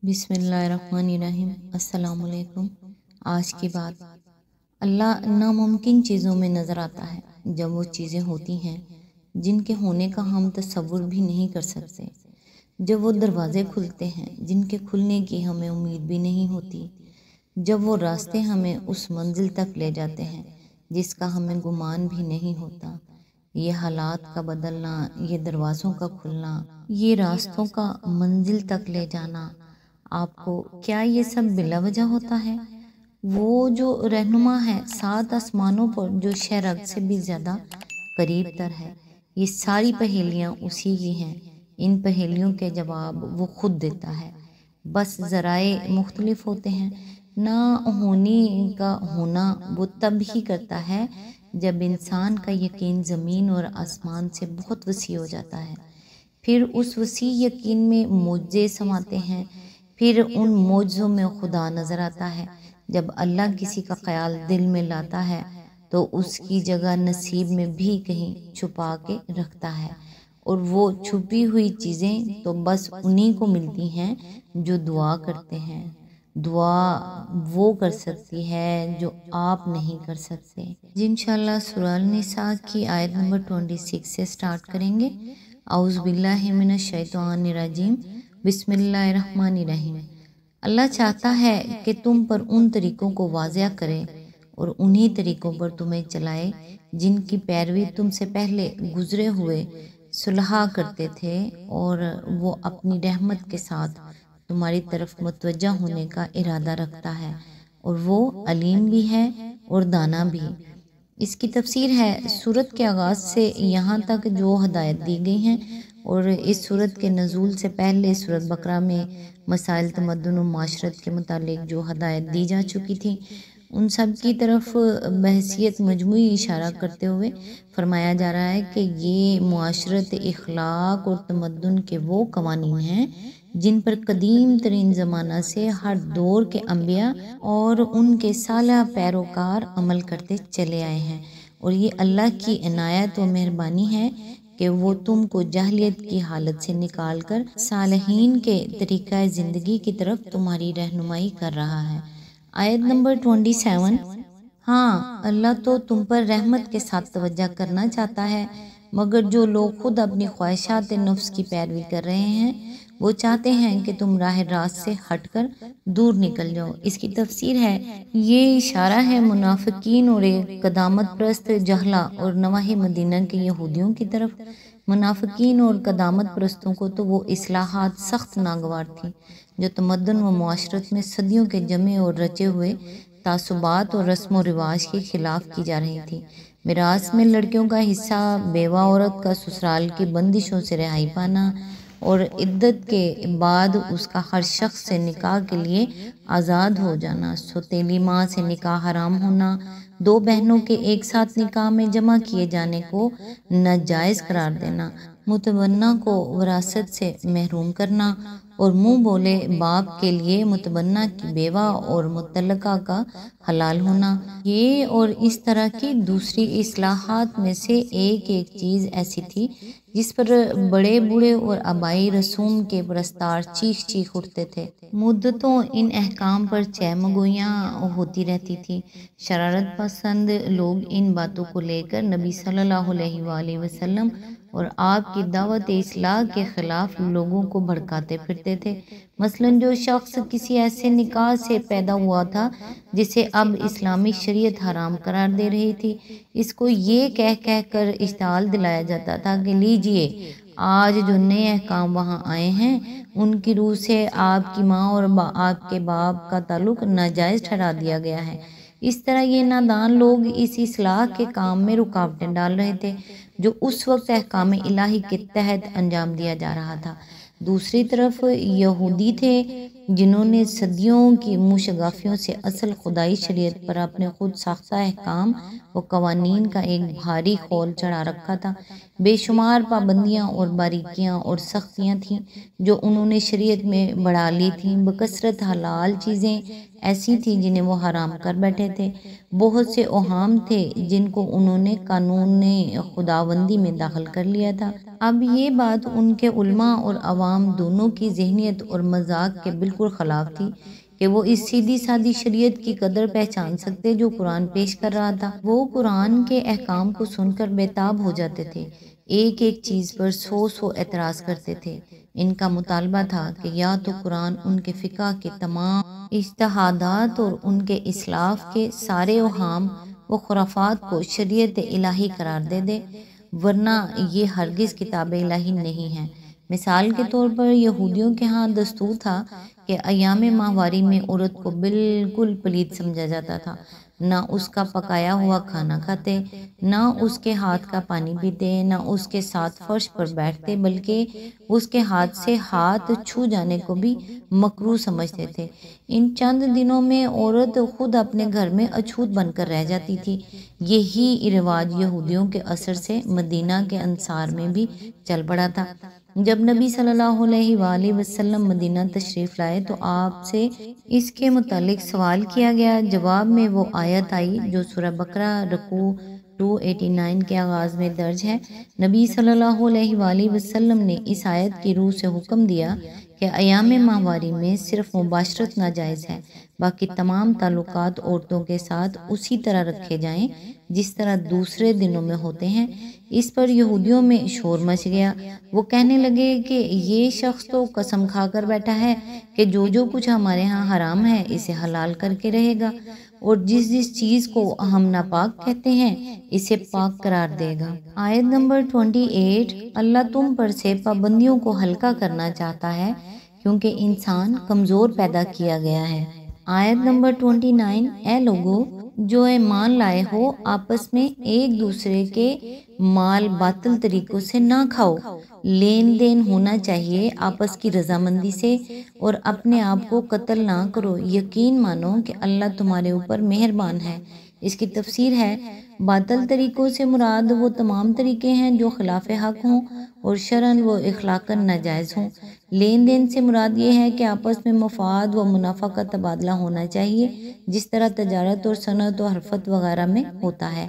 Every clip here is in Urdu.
بسم اللہ الرحمن الرحیم۔ السلام علیکم۔ آج کی بات، اللہ ناممکن چیزوں میں نظر آتا ہے جب وہ چیزیں ہوتی ہیں جن کے ہونے کا ہم تصور بھی نہیں کر سکتے، جب وہ دروازے کھلتے ہیں جن کے کھلنے کی ہمیں امید بھی نہیں ہوتی، جب وہ راستے ہمیں اس منزل تک لے جاتے ہیں جس کا ہمیں گمان بھی نہیں ہوتا۔ یہ حالات کا بدلنا، یہ دروازوں کا کھلنا، یہ راستوں کا منزل تک لے جانا، آپ کو کیا یہ سب بلا وجہ ہوتا ہے؟ وہ جو رہنما ہے 7 آسمانوں پر، جو شہرگ سے بھی زیادہ قریب تر ہے، یہ ساری پہیلیاں اسی کی ہیں۔ ان پہیلیوں کے جواب وہ خود دیتا ہے، بس ذرائع مختلف ہوتے ہیں۔ نہ ہونی کا ہونا وہ تب ہی کرتا ہے جب انسان کا یقین زمین اور آسمان سے بہت وسیع ہو جاتا ہے۔ پھر اس وسیع یقین میں معجزے سماتے ہیں، پھر ان معجزوں میں خدا نظر آتا ہے۔ جب اللہ کسی کا خیال دل میں لاتا ہے تو اس کی جگہ نصیب میں بھی کہیں چھپا کے رکھتا ہے، اور وہ چھپی ہوئی چیزیں تو بس انہی کو ملتی ہیں جو دعا کرتے ہیں۔ دعا وہ کر سکتی ہے جو آپ نہیں کر سکتے۔ جی انشاءاللہ سورہ النساء کی آیت نمبر 26 سے سٹارٹ کریں گے۔ اعوذ باللہ من الشیطان الرجیم، بسم اللہ الرحمن الرحیم۔ اللہ چاہتا ہے کہ تم پر ان طریقوں کو واضح کرے اور انہی طریقوں پر تمہیں چلائے جن کی پیروی تم سے پہلے گزرے ہوئے صلح کرتے تھے، اور وہ اپنی رحمت کے ساتھ تمہاری طرف متوجہ ہونے کا ارادہ رکھتا ہے، اور وہ علیم بھی ہے اور دانا بھی۔ اس کی تفسیر ہے، سورت کے آغاز سے یہاں تک جو ہدایت دی گئی ہیں اور اس سورت کے نزول سے پہلے سورت بقرہ میں مسائل تمدن و معاشرت کے متعلق جو ہدایت دی جا چکی تھی، ان سب کی طرف بحیثیت مجموعی اشارہ کرتے ہوئے فرمایا جا رہا ہے کہ یہ معاشرت، اخلاق اور تمدن کے وہ قوانین ہیں جن پر قدیم ترین زمانہ سے ہر دور کے انبیاء اور ان کے صالح پیروکار عمل کرتے چلے آئے ہیں، اور یہ اللہ کی عنایت و مہربانی ہے کہ وہ تم کو جاہلیت کی حالت سے نکال کر صالحین کے طریقہ زندگی کی طرف تمہاری رہنمائی کر رہا ہے۔ آیت نمبر 27۔ ہاں، اللہ تو تم پر رحمت کے ساتھ توجہ کرنا چاہتا ہے، مگر جو لوگ خود اپنی خواہشات نفس کی پیروی کر رہے ہیں وہ چاہتے ہیں کہ تم راہ راست سے ہٹ کر دور نکل جاؤ۔ اس کی تفسیر ہے، یہ اشارہ ہے منافقین اور ایک قدامت پرست جہلہ اور نواحِ مدینہ کے یہودیوں کی طرف۔ منافقین اور قدامت پرستوں کو تو وہ اصلاحات سخت ناگوار تھیں جو تمدن و معاشرت میں صدیوں کے جمے اور رچے ہوئے تعصبات اور رسم و رواج کے خلاف کی جا رہی تھی۔ میراث میں لڑکیوں کا حصہ، بیوہ عورت کا سسرال کی بندشوں سے رہائی پانا، اور عدت کے بعد اس کا ہر شخص سے نکاح کے لیے آزاد ہو جانا، سوتیلی ماں سے نکاح حرام ہونا، 2 بہنوں کے ایک ساتھ نکاح میں جمع کیے جانے کو ناجائز قرار دینا، متبنہ کو وراثت سے محروم کرنا، اور منہ بولے باپ کے لیے متبنہ کی بیوہ اور مطلقہ کا حلال ہونا، یہ اور اس طرح کی دوسری اصلاحات میں سے ایک چیز ایسی تھی جس پر بڑے بوڑھے اور آبائی رسوم کے پرستار چیخ چیخ اٹھتے تھے۔ مدتوں ان احکام پر چہمگوئیاں ہوتی رہتی تھی۔ شرارت پسند لوگ ان باتوں کو لے کر نبی صلی اللہ علیہ وآلہ وسلم اور آپ کی دعوت اصلاح کے خلاف لوگوں کو بھڑکاتے پھرتے تھے۔ مثلاً جو شخص کسی ایسے نکاح سے پیدا ہوا تھا جسے اب اسلامی شریعت حرام قرار دے رہی تھی، اس کو یہ کہہ کر اشتعال دلایا جاتا تھا کہ لیجئے، آج جو نئے احکام وہاں آئے ہیں ان کی روح سے آپ کی ماں اور آپ کے باپ کا تعلق ناجائز ٹھہرا دیا گیا ہے۔ اس طرح یہ نادان لوگ اس اصلاح کے کام میں رکاوٹیں ڈال رہے تھے جو اس وقت احکام الہی کے تحت انجام دیا جا رہا تھا۔ دوسری طرف یہودی تھے جنہوں نے صدیوں کی موشگافیوں سے اصل خدائی شریعت پر اپنے خود ساختہ احکام و قوانین کا ایک بھاری خول چڑھا رکھا تھا۔ بے شمار پابندیاں اور باریکیاں اور سختیاں تھیں جو انہوں نے شریعت میں بڑھا لی تھیں۔ بکثرت حلال چیزیں ایسی تھیں جنہیں وہ حرام کر بیٹھے تھے۔ بہت سے اوہام تھے جن کو انہوں نے قانون خداوندی میں داخل کر لیا تھا۔ اب یہ بات ان کے علماء اور عوام دونوں کی ذہنیت اور مذاق کے بالکل خلاف تھی کہ وہ اس سیدھی سادی شریعت کی قدر پہچان سکتے جو قرآن پیش کر رہا تھا۔ وہ قرآن کے احکام کو سن کر بے تاب ہو جاتے تھے، ایک ایک چیز پر سو اعتراض کرتے تھے۔ ان کا مطالبہ تھا کہ یا تو قرآن ان کے فقہ کے تمام اجتہادات اور ان کے اسلاف کے سارے اوہام و خرافات کو شریعت الہی قرار دے دے، ورنہ یہ ہرگز کتاب الہی نہیں ہے۔ مثال کے طور پر یہودیوں کے ہاں دستور تھا کہ ایام ماہواری میں عورت کو بالکل پلید سمجھا جاتا تھا، نہ اس کا پکایا ہوا کھانا کھاتے، نہ اس کے ہاتھ کا پانی پیتے، نہ اس کے ساتھ فرش پر بیٹھتے، بلکہ اس کے ہاتھ سے ہاتھ چھو جانے کو بھی مکروہ سمجھتے تھے۔ ان چند دنوں میں عورت خود اپنے گھر میں اچھوت بن کر رہ جاتی تھی۔ یہی رواج یہودیوں کے اثر سے مدینہ کے انصار میں بھی چل پڑا تھا۔ جب نبی صلی اللہ علیہ وآلہ وسلم مدینہ تشریف لائے تو آپ سے اس کے متعلق سوال کیا گیا۔ جواب میں وہ آیت آئی جو سورہ بقرہ رکوع 289 کے آغاز میں درج ہے۔ نبی صلی اللہ علیہ وآلہ وسلم نے اس آیت کی روح سے حکم دیا کہ ایام ماہواری میں صرف مباشرت ناجائز ہے، باقی تمام تعلقات عورتوں کے ساتھ اسی طرح رکھے جائیں جس طرح دوسرے دنوں میں ہوتے ہیں۔ اس پر یہودیوں میں شور مچ گیا۔ وہ کہنے لگے کہ یہ شخص تو قسم کھا کر بیٹھا ہے کہ جو کچھ ہمارے ہاں حرام ہے اسے حلال کر کے رہے گا، اور جس چیز کو ہم ناپاک کہتے ہیں اسے پاک قرار دے گا۔ آیت نمبر 28۔ اللہ تم پر سے پابندیوں کو ہلکا کرنا چاہتا ہے کیونکہ انسان کمزور پیدا کیا گیا ہے۔ آیت نمبر 29۔ اے لوگو جو ایمان لائے ہو، آپس میں ایک دوسرے کے مال باطل طریقوں سے نہ کھاؤ، لین دین ہونا چاہیے آپس کی رضامندی سے، اور اپنے آپ کو قتل نہ کرو، یقین مانو کہ اللہ تمہارے اوپر مہربان ہے۔ اس کی تفسیر ہے، باطل طریقوں سے مراد وہ تمام طریقے ہیں جو خلاف حق ہوں اور شرعاً و اخلاقاً ناجائز ہوں۔ لین دین سے مراد یہ ہے کہ آپس میں مفاد و منافع کا تبادلہ ہونا چاہیے، جس طرح تجارت اور صنعت و حرفت وغیرہ میں ہوتا ہے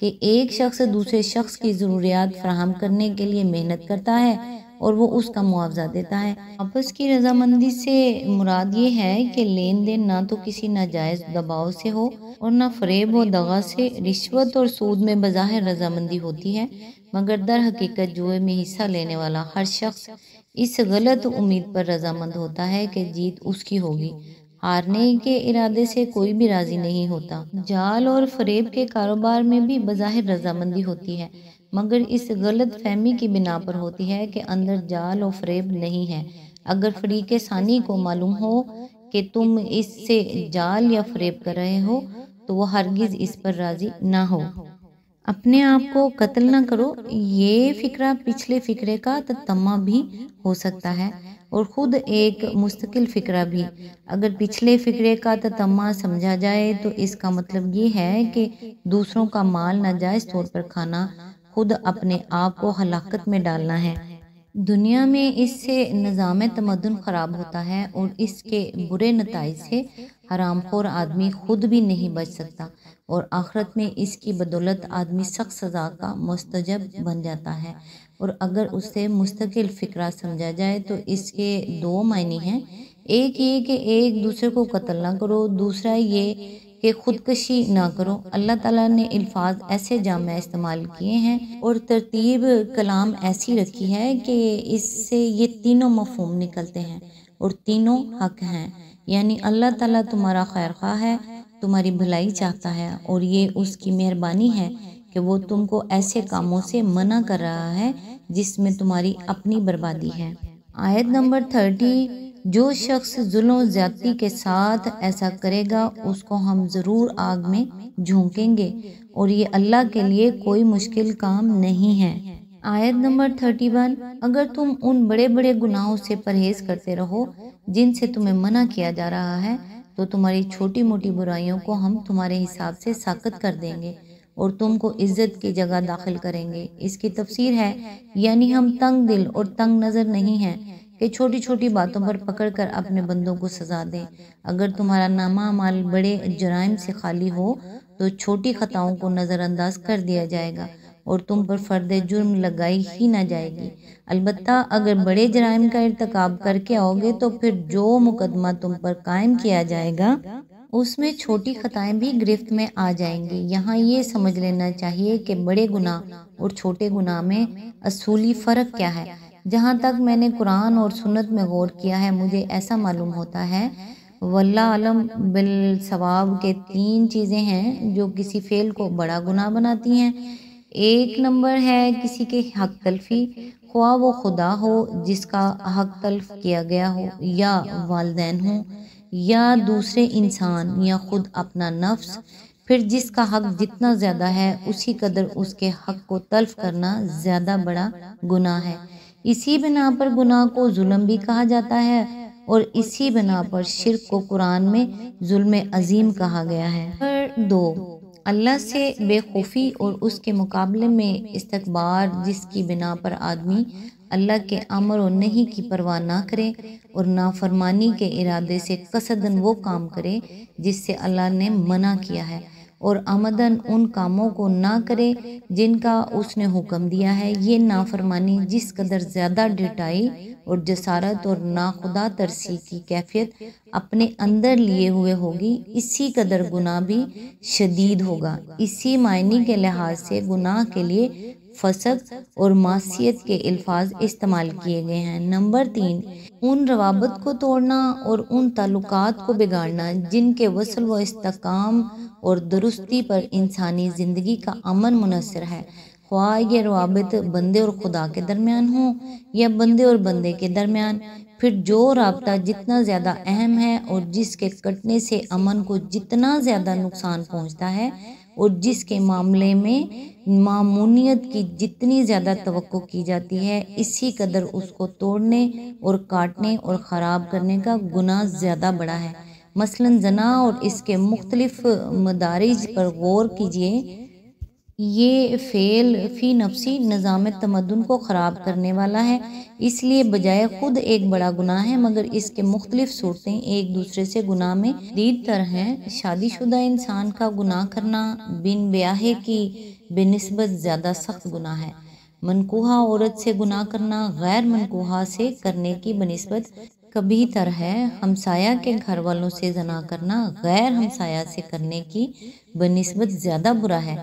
کہ ایک شخص دوسرے شخص کی ضروریات فراہم کرنے کے لیے محنت کرتا ہے اور وہ اس کا معاوضہ دیتا ہے۔ آپس کی رضامندی سے مراد یہ ہے کہ لین دین نہ تو کسی ناجائز دباؤ سے ہو اور نہ فریب و دغا سے۔ رشوت اور سود میں بظاہر رضامندی ہوتی ہے، مگر در حقیقت جوئے میں حصہ لینے والا ہر شخص اس غلط امید پر رضامند ہوتا ہے کہ جیت اس کی ہوگی، ہارنے کے ارادے سے کوئی بھی راضی نہیں ہوتا۔ جال اور فریب کے کاروبار میں بھی بظاہر رضامندی ہوتی ہے، مگر اس غلط فہمی کی بنا پر ہوتی ہے کہ اندر جال و فریب نہیں ہے۔ اگر فریق ثانی کو معلوم ہو کہ تم اس سے جال یا فریب کر رہے ہو تو وہ ہرگز اس پر راضی نہ ہو۔ اپنے آپ کو قتل نہ کرو، یہ فقرہ پچھلے فقرے کا تتمہ بھی ہو سکتا ہے اور خود ایک مستقل فقرہ بھی۔ اگر پچھلے فقرے کا تتمہ سمجھا جائے تو اس کا مطلب یہ ہے کہ دوسروں کا مال ناجائز طور پر کھانا خود اپنے آپ کو ہلاکت میں ڈالنا ہے۔ دنیا میں اس سے نظام تمدن خراب ہوتا ہے اور اس کے برے نتائج سے حرام خور آدمی خود بھی نہیں بچ سکتا، اور آخرت میں اس کی بدولت آدمی سخت سزا کا مستحق بن جاتا ہے۔ اور اگر اسے مستقل فقرہ سمجھا جائے تو اس کے دو معنی ہیں، ایک یہ کہ ایک دوسرے کو قتل نہ کرو، دوسرا یہ کہ خودکشی نہ کرو۔ اللہ تعالیٰ نے الفاظ ایسے جامع استعمال کیے ہیں اور ترتیب کلام ایسی رکھی ہے کہ اس سے یہ تینوں مفہوم نکلتے ہیں اور تینوں حق ہیں، یعنی اللہ تعالیٰ تمہارا خیر خواہ ہے، تمہاری بھلائی چاہتا ہے، اور یہ اس کی مہربانی ہے کہ وہ تم کو ایسے کاموں سے منع کر رہا ہے جس میں تمہاری اپنی بربادی ہے۔ آیت نمبر 30۔ جو شخص ظلم و زیادتی کے ساتھ ایسا کرے گا اس کو ہم ضرور آگ میں جھونکیں گے، اور یہ اللہ کے لیے کوئی مشکل کام نہیں ہے۔ آیت نمبر 31۔ اگر تم ان بڑے بڑے گناہوں سے پرہیز کرتے رہو جن سے تمہیں منع کیا جا رہا ہے تو تمہاری چھوٹی موٹی برائیوں کو ہم تمہارے حساب سے ساقط کر دیں گے اور تم کو عزت کی جگہ داخل کریں گے۔ اس کی تفسیر ہے، یعنی ہم تنگ دل اور تنگ نظر نہیں ہیں کہ چھوٹی چھوٹی باتوں پر پکڑ کر اپنے بندوں کو سزا دیں۔ اگر تمہارا نامہ اعمال بڑے جرائم سے خالی ہو تو چھوٹی خطاؤں کو نظر انداز کر دیا جائے گا، اور تم پر فرد جرم لگائی ہی نہ جائے گی۔ البتہ اگر بڑے جرائم کا ارتکاب کر کے آؤ گے تو پھر جو مقدمہ تم پر قائم کیا جائے گا اس میں چھوٹی خطائیں بھی گرفت میں آ جائیں گی۔ یہاں یہ سمجھ لینا چاہیے کہ بڑے گناہ اور چھوٹے گناہ میں اصولی فرق کیا ہے۔ جہاں تک میں نے قرآن اور سنت میں غور کیا ہے مجھے ایسا معلوم ہوتا ہے واللہ علم بالصواب کے 3 چیزیں ہیں جو کسی فعل کو بڑا گناہ بناتی ہیں۔ ایک نمبر ہے کسی کے حق تلفی، خواہ وہ خدا ہو جس کا حق تلف کیا گیا ہو، یا والدین ہوں، یا دوسرے انسان، یا خود اپنا نفس۔ پھر جس کا حق جتنا زیادہ ہے اسی قدر اس کے حق کو تلف کرنا زیادہ بڑا گناہ ہے۔ اسی بنا پر گناہ کو ظلم بھی کہا جاتا ہے اور اسی بنا پر شرک کو قرآن میں ظلم عظیم کہا گیا ہے۔ نمبر 2، اللہ سے بے خوفی اور اس کے مقابلے میں استکبار، جس کی بنا پر آدمی اللہ کے امر و نہی کی پرواہ نہ کرے اور نافرمانی کے ارادے سے قصداً وہ کام کرے جس سے اللہ نے منع کیا ہے، اور عمداً ان کاموں کو نہ کرے جن کا اس نے حکم دیا ہے۔ یہ نافرمانی جس قدر زیادہ ڈٹائی اور جسارت اور ناخدا ترسی کی کیفیت اپنے اندر لیے ہوئے ہوگی اسی قدر گناہ بھی شدید ہوگا۔ اسی معنی کے لحاظ سے گناہ کے لیے فسق اور معصیت کے الفاظ استعمال کیے گئے ہیں۔ نمبر 3، ان روابط کو توڑنا اور ان تعلقات کو بگاڑنا جن کے وصل و استحکام اور درستی پر انسانی زندگی کا امن منحصر ہے، خواہ یہ روابط بندے اور خدا کے درمیان ہوں یا بندے اور بندے کے درمیان۔ پھر جو رابطہ جتنا زیادہ اہم ہے اور جس کے کٹنے سے امن کو جتنا زیادہ نقصان پہنچتا ہے اور جس کے معاملے میں مامونیت کی جتنی زیادہ توقع کی جاتی ہے، اسی قدر اس کو توڑنے اور کاٹنے اور خراب کرنے کا گناہ زیادہ بڑا ہے۔ مثلاً زنا اور اس کے مختلف مدارج پر غور کیجیے۔ یہ فعل فی نفسی نظام تمدن کو خراب کرنے والا ہے، اس لیے بجائے خود ایک بڑا گناہ ہے، مگر اس کے مختلف صورتیں ایک دوسرے سے گناہ میں شدید تر ہیں۔ شادی شدہ انسان کا گناہ کرنا بن بیاہے کی بنسبت زیادہ سخت گناہ ہے۔ منکوحہ عورت سے گناہ کرنا غیر منکوحہ سے کرنے کی بنسبت کبھی تر ہے۔ ہمسایہ کے گھر والوں سے زنا کرنا غیر ہمسایہ سے کرنے کی بنسبت زیادہ برا ہے۔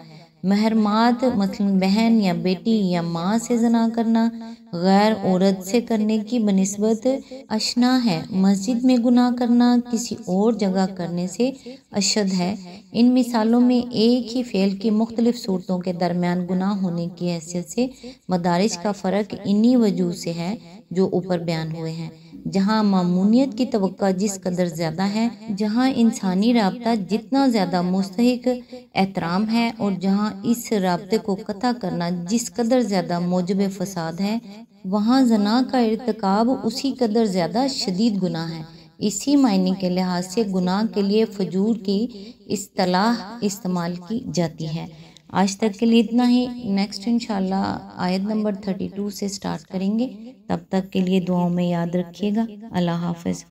محرمات مثلاً بہن یا بیٹی یا ماں سے زنا کرنا غیر عورت سے کرنے کی بنسبت اشنا ہے۔ مسجد میں گناہ کرنا کسی اور جگہ کرنے سے اشد ہے۔ ان مثالوں میں ایک ہی فعل کی مختلف صورتوں کے درمیان گناہ ہونے کی حیثیت سے مدارج کا فرق انہی وجوہ سے ہے جو اوپر بیان ہوئے ہیں۔ جہاں مامونیت کی توقع جس قدر زیادہ ہے، جہاں انسانی رابطہ جتنا زیادہ مستحق احترام ہے اور جہاں اس رابطے کو قطع کرنا جس قدر زیادہ موجب فساد ہے، وہاں زنا کا ارتکاب اسی قدر زیادہ شدید گناہ ہے۔ اسی معنی کے لحاظ سے گناہ کے لیے فجور کی اصطلاح استعمال کی جاتی ہے۔ آج تک کے لیے اتنا ہی۔ نیکسٹ انشاءاللہ آیت نمبر 32 سے سٹارٹ کریں گے۔ تب تک کے لیے دعاؤں میں یاد رکھیے گا۔ اللہ حافظ۔